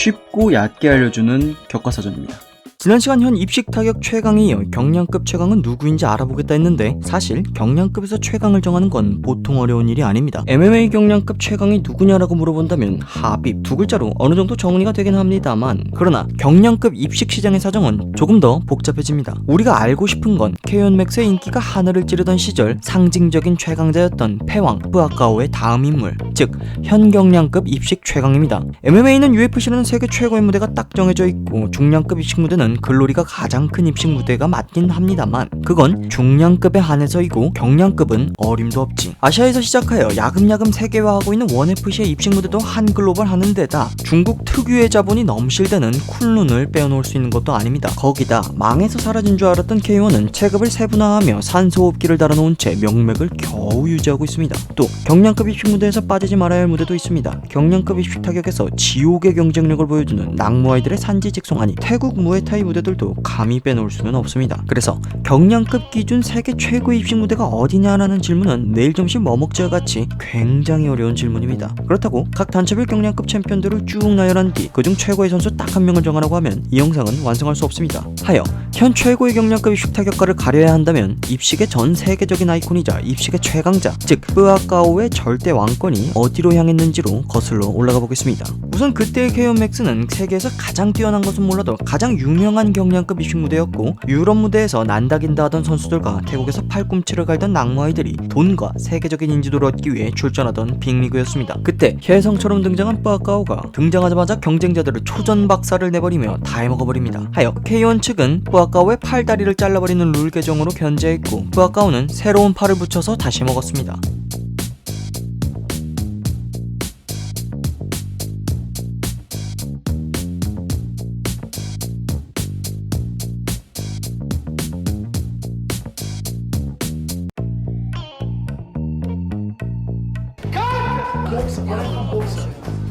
쉽고 얕게 알려주는 교과서전입니다. 지난 시간 현 입식 타격 최강에 이어 경량급 최강은 누구인지 알아보겠다 했는데 사실 경량급에서 최강을 정하는 건 보통 어려운 일이 아닙니다. MMA 경량급 최강이 누구냐라고 물어본다면 하빕 두 글자로 어느 정도 정리가 되긴 합니다만, 그러나 경량급 입식 시장의 사정은 조금 더 복잡해집니다. 우리가 알고 싶은 건 케이온 맥스의 인기가 하늘을 찌르던 시절 상징적인 최강자였던 패왕 뿌아까오의 다음 인물, 즉 현 경량급 입식 최강입니다. MMA는 UFC라는 세계 최고의 무대가 딱 정해져 있고 중량급 입식 무대는 글로리가 가장 큰 입식 무대가 맞긴 합니다만 그건 중량급에 한해서이고 경량급은 어림도 없지. 아시아에서 시작하여 야금야금 세계화하고 있는 원FC의 입식 무대도 한 글로벌 하는 데다 중국 특유의 자본이 넘실대는 쿤룬을 빼어놓을 수 있는 것도 아닙니다. 거기다 망해서 사라진 줄 알았던 K1은 체급을 세분화하며 산소호흡기를 달아놓은 채 명맥을 겨우 유지하고 있습니다. 또 경량급 입식 무대에서 빠지지 말아야 할 무대도 있습니다. 경량급 입식 타격에서 지옥의 경쟁력을 보여주는 낙무아이들의 산지 직송, 아니 태국 무에타이 무대들도 감히 빼놓을 수는 없습니다. 그래서 경량급 기준 세계 최고의 입식 무대가 어디냐라는 질문은 내일 점심 뭐 먹지와 같이 굉장히 어려운 질문입니다. 그렇다고 각 단체별 경량급 챔피언들을 쭉 나열한 뒤 그중 최고의 선수 딱 한 명을 정하라고 하면 이 영상은 완성할 수 없습니다. 하여 현 최고의 경량급 입식 타격가를 가려야 한다면 입식의 전 세계적인 아이콘이자 입식의 최강자, 즉 뿌아까오의 절대 왕권이 어디로 향했는지로 거슬러 올라가 보겠습니다. 우선 그때의 케이온 맥스는 세계에서 가장 뛰어난 것은 몰라도 가장 유명한 경량급 입식 무대였고, 유럽 무대에서 난다긴다 하던 선수들과 태국에서 팔꿈치를 갈던 낙무아이들이 돈과 세계적인 인지도를 얻기 위해 출전하던 빅리그였습니다. 그때 혜성처럼 등장한 뿌아까오가 등장하자마자 경쟁자들을 초전박살을 내버리며 다 해먹어버립니다. 하여 K1 측은 뿌아까오의 팔다리를 잘라버리는 룰 개정으로 견제했고 뿌아까오는 새로운 팔을 붙여서 다시 먹었습니다.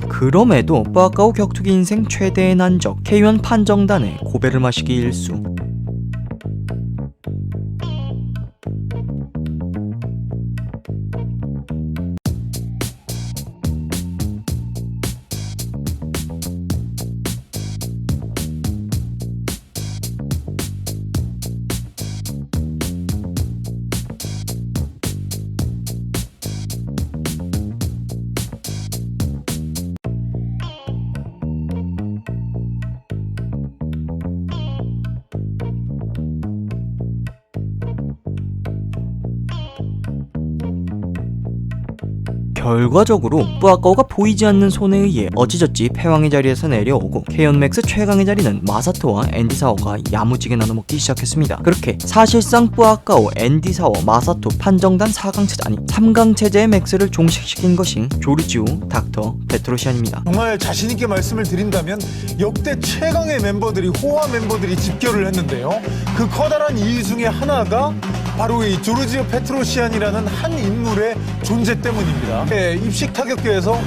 그럼에도 뿌아까오 격투기 인생 최대의 난적 K1 판정단의 고배를 마시기 일수. 결과적으로 뿌아까오가 보이지 않는 손에 의해 어찌저찌 패왕의 자리에서 내려오고 K1 맥스 최강의 자리는 마사토와 앤디 사워가 야무지게 나눠먹기 시작했습니다. 그렇게 사실상 뿌아까오, 앤디 사워, 마사토 판정단 4강체제, 아니 3강체제의 맥스를 종식시킨 것이 조르지오 닥터 페트로시안입니다. 정말 자신있게 말씀을 드린다면 역대 최강의 멤버들이, 호화 멤버들이 집결을 했는데요. 그 커다란 이유 중에 하나가 바로 이 조르지오 페트로시안이라는 한 인물의 존재 때문입니다. 입식 타격계에서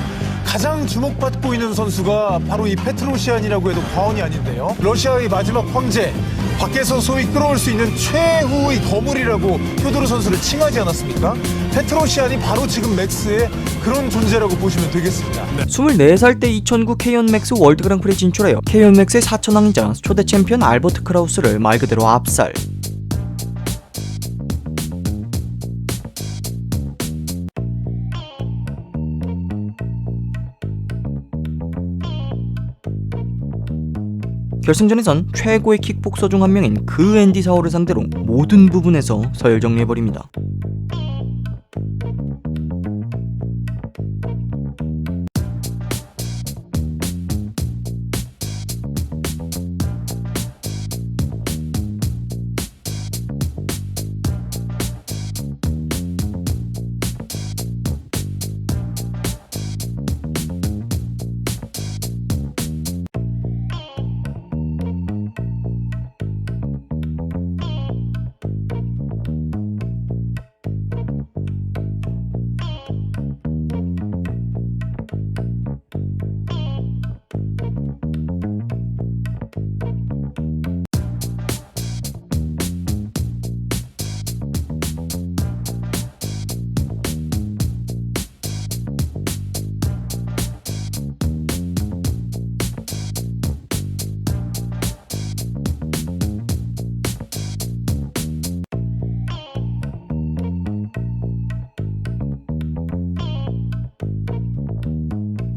가장 주목받고 있는 선수가 바로 이 페트로시안이라고 해도 과언이 아닌데요. 러시아의 마지막 황제, 밖에서 소위 끌어올 수 있는 최후의 거물이라고 효도르 선수를 칭하지 않았습니까? 페트로시안이 바로 지금 맥스의 그런 존재라고 보시면 되겠습니다. 24살 때 2009 K1 맥스 월드 그랑프리에 진출하여 K1 맥스의 4천왕이자 초대 챔피언 알버트 크라우스를 말 그대로 압살. 결승전에선 최고의 킥복서 중 한 명인 그 앤디 사워를 상대로 모든 부분에서 서열 정리해버립니다.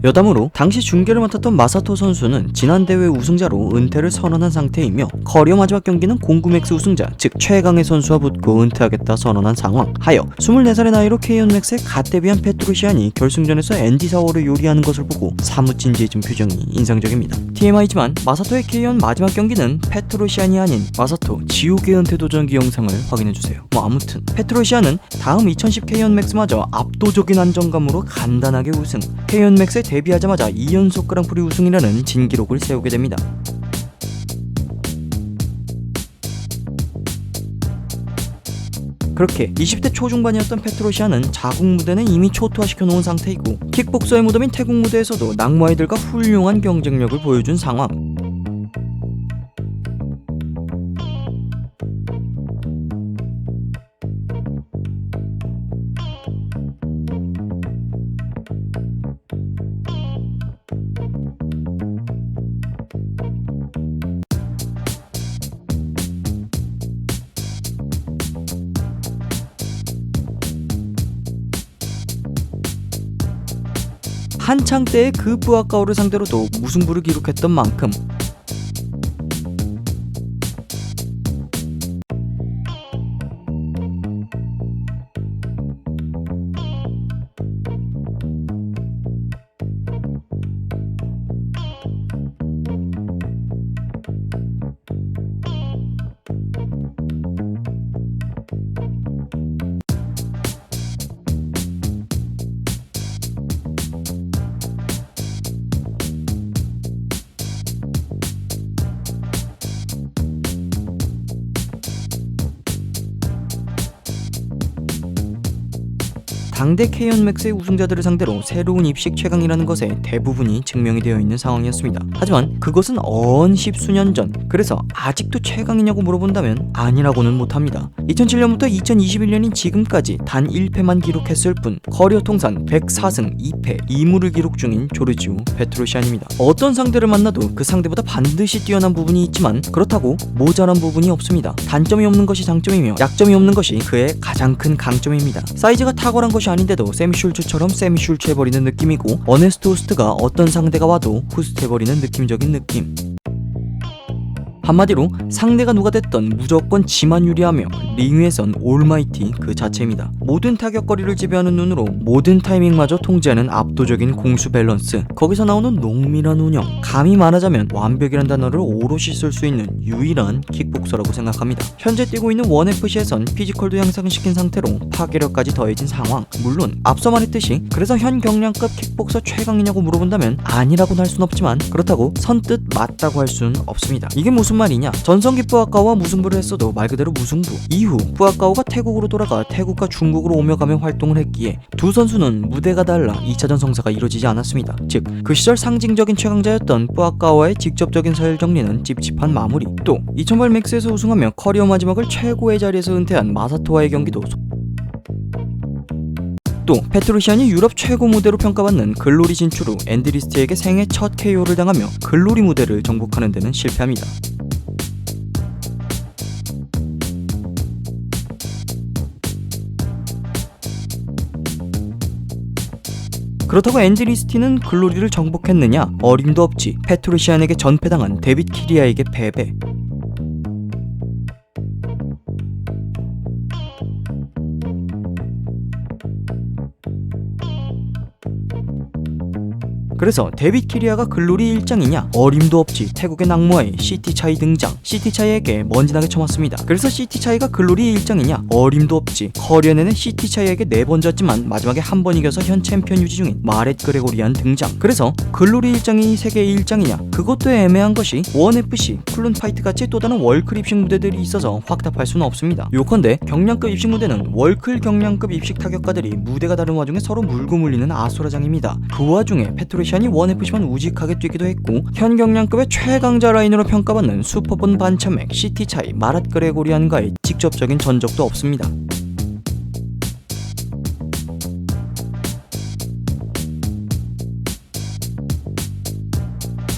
여담으로 당시 중계를 맡았던 마사토 선수는 지난 대회 우승자로 은퇴를 선언한 상태이며 커리어 마지막 경기는 공구맥스 우승자 즉 최강의 선수와 붙고 은퇴하겠다 선언한 상황. 하여 24살의 나이로 K1 맥스에 갓 데뷔한 페트로시안이 결승전에서 앤디 사워를 요리하는 것을 보고 사뭇 진지해진 표정이 인상적입니다. TMI지만 마사토의 K1 마지막 경기는 페트로시안이 아닌 마사토 지옥의 은퇴 도전기 영상을 확인해주세요. 아무튼 페트로시안은 다음 2010 K1 맥스마저 압도적인 안정감으로 간단하게 우승, K1 맥스에 데뷔하자마자 2연속 그랑프리 우승이라는 진기록을 세우게 됩니다. 그렇게 20대 초중반이었던 페트로시안은 자국 무대는 이미 초토화시켜 놓은 상태이고 킥복서의 무덤인 태국 무대에서도 낙무 아이들과 훌륭한 경쟁력을 보여준 상황. 한창 때의 그 뿌아까오를 상대로도 무승부를 기록했던 만큼 당대 K1 맥스의 우승자들을 상대로 새로운 입식 최강이라는 것에 대부분이 증명이 되어 있는 상황이었습니다. 하지만 그것은 언 십수년 전. 그래서 아직도 최강이냐고 물어본다면 아니라고는 못합니다. 2007년부터 2021년인 지금까지 단 1패만 기록했을 뿐 커리어 통산 104승 2패 2무를 기록 중인 조르지오 페트로시안입니다. 어떤 상대를 만나도 그 상대보다 반드시 뛰어난 부분이 있지만 그렇다고 모자란 부분이 없습니다. 단점이 없는 것이 장점이며 약점이 없는 것이 그의 가장 큰 강점입니다. 사이즈가 탁월한 것이 아닌데도 세미슐츠처럼 세미슐츠해버리는 느낌이고 어네스트 호스트가 어떤 상대가 와도 호스트해버리는 느낌적인 느낌. 한마디로 상대가 누가 됐던 무조건 지만 유리하며 링 위에선 올마이티 그 자체입니다. 모든 타격거리를 지배하는 눈으로 모든 타이밍마저 통제하는 압도적인 공수 밸런스, 거기서 나오는 농밀한 운영, 감히 말하자면 완벽이란 단어를 오롯이 쓸 수 있는 유일한 킥복서라고 생각합니다. 현재 뛰고 있는 1FC에선 피지컬도 향상시킨 상태로 파괴력까지 더해진 상황. 물론 앞서 말했듯이 그래서 현 경량급 킥복서 최강이냐고 물어본다면 아니라고는 할 순 없지만 그렇다고 선뜻 맞다고 할 순 없습니다. 이게 무슨 말이냐? 전성기 뿌아까오와 무승부를 했어도 말 그대로 무승부. 이후 뿌아까오가 태국으로 돌아가 태국과 중국으로 오며 가며 활동을 했기에 두 선수는 무대가 달라 2차전 성사가 이루어지지 않았습니다. 즉 그 시절 상징적인 최강자였던 뿌아까오와의 직접적인 서열 정리는 찝찝한 마무리. 또 2008 맥스에서 우승하며 커리어 마지막을 최고의 자리에서 은퇴한 마사토와의 경기도 또 페트로시안이 유럽 최고 무대로 평가받는 글로리 진출 후 앤드리스트에게 생애 첫 KO를 당하며 글로리 무대를 정복하는 데는 실패합니다. 그렇다고 앤드리스티는 글로리를 정복했느냐? 어림도 없지. 페트로시안에게 전패당한 데빗 키리아에게 패배. 그래서 데빗 키리아가 글로리 일장이냐? 어림도 없지. 태국의 낙무아의 시티차이 등장. 시티차이에게 먼지나게 쳐맞습니다. 그래서 시티차이가 글로리 일장이냐? 어림도 없지. 커리어 내내 시티차이에게 4번 졌지만 마지막에 한 번 이겨서 현 챔피언 유지 중인 마렛 그레고리안 등장. 그래서 글로리 일장이 세계의 일장이냐? 그것도 애매한 것이 1FC, 쿨룬파이트 같이 또 다른 월클 입식 무대들이 있어서 확답할 수는 없습니다. 요컨대 경량급 입식 무대는 월클 경량급 입식 타격가들이 무대가 다른 와중에 서로 물고 물리는 아수라장입니다. 그 와중에 페트로시안이 1FC만 우직하게 뛰기도 했고 현 경량급의 최강자 라인으로 평가받는 슈퍼본 반차맥 시티차이 마랏 그레고리안과의 직접적인 전적도 없습니다.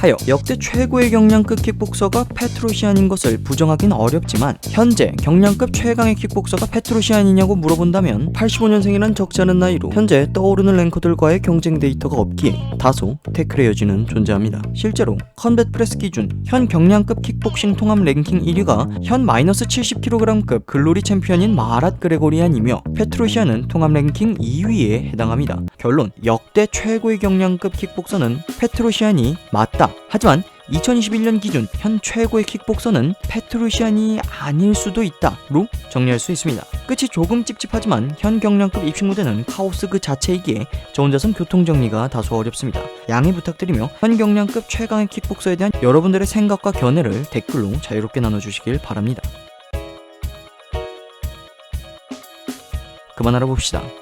하여 역대 최고의 경량급 킥복서가 페트로시안인 것을 부정하긴 어렵지만 현재 경량급 최강의 킥복서가 페트로시안이냐고 물어본다면 85년생이란 적지 않은 나이로 현재 떠오르는 랭커들과의 경쟁 데이터가 없기에 다소 태클의 여지는 존재합니다. 실제로 컴뱃 프레스 기준 현 경량급 킥복싱 통합 랭킹 1위가 현 마이너스 70kg급 글로리 챔피언인 마랏 그레고리안이며 페트로시안은 통합 랭킹 2위에 해당합니다. 결론, 역대 최고의 경량급 킥복서는 페트로시안이 맞다. 하지만 2021년 기준 현 최고의 킥복서는 페트로시안이 아닐 수도 있다로 정리할 수 있습니다. 끝이 조금 찝찝하지만 현 경량급 입식 무대는 카오스 그 자체이기에 저 혼자선 교통정리가 다소 어렵습니다. 양해 부탁드리며 현 경량급 최강의 킥복서에 대한 여러분들의 생각과 견해를 댓글로 자유롭게 나눠주시길 바랍니다. 그만 알아봅시다.